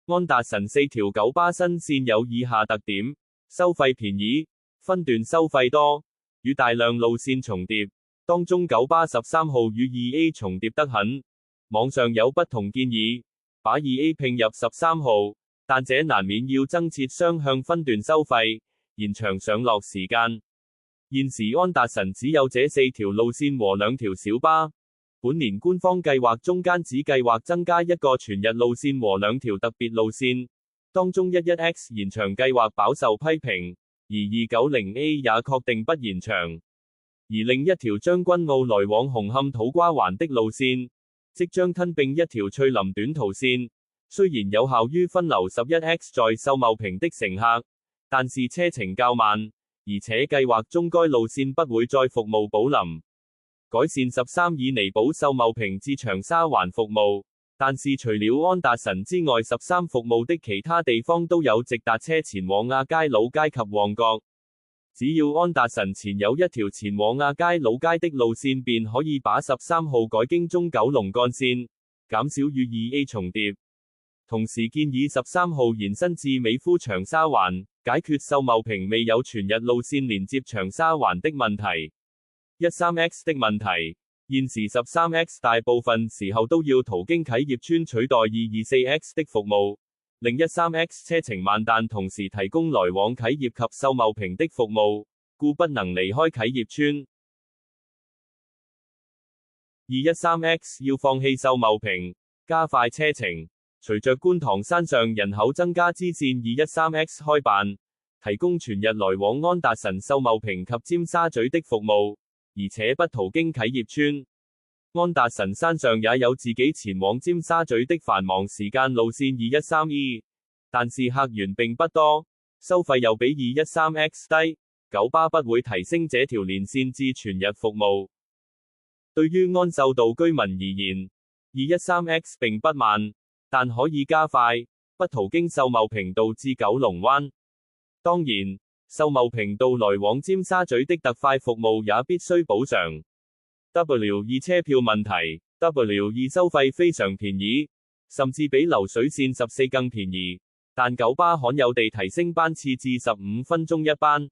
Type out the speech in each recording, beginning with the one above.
安達臣4條九巴新線有以下特點：收費便宜，分段收費多，與大量路線重疊，當中九巴13號與 2A 重疊得很。網上有不同建議，把 2A 併入13號，但這難免要增設雙向分段收費，延長上落時間。現時安達臣只有這4條路線和2條小巴。本年官方計劃中間只計劃增加1個全日路線和2條特別路線，當中 11X 延長計劃飽受批評，而 290A 也確定不延長。而另一條將軍澳來往紅磡土瓜灣的路線，即將吞併一條翠林短途線，雖然有效於分流 11X 在秀茂坪的乘客，但是車程較慢，而且計劃中該路線不會再服務寶林。改善13以彌補秀茂坪至長沙灣服務，但是除了安達臣之外，13服務的其他地方都有直達車前往亞皆老街及旺角。只要安達臣前有一條前往亞皆老街的路線，便可以把13號改經中九龍幹線，減少與 2A 重疊。同時建議13號延伸至美孚長沙灣，解決秀茂坪未有全日路線連接長沙灣的問題。13X 的問題，現時13X 大部分時候都要途經啟業邨取代224X 的服務，令13X 車程慢，但同時提供來往啟業及秀茂坪的服務，故不能離開啟業邨。213X 要放棄秀茂坪，加快車程。隨着觀塘山上人口增加支線 213X 開辦，提供全日來往安達臣秀茂坪及尖沙咀的服務，而且不途經啟業邨。安達臣山上也有自己前往尖沙咀的繁忙時間路線 213E， 但是客源並不多，收費又比 213X 低，九巴不會提升這條連線至全日服務。對於安秀道居民而言， 213X 並不慢，但可以加快，不途經秀茂坪道至九龍灣。當然，秀茂坪道來往尖沙咀的特快服務也必須補償。W2 車票問題， W2 收費非常便宜，甚至比流水線14更便宜，但九巴罕有地提升班次至15分鐘一班。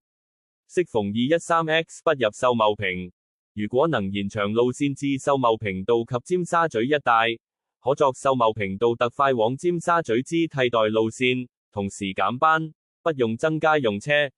適逢 213X 不入秀茂坪，如果能延長路線至秀茂坪道及尖沙咀一帶，可作秀茂坪道特快往尖沙咀之替代路線，同時減班，不用增加用車。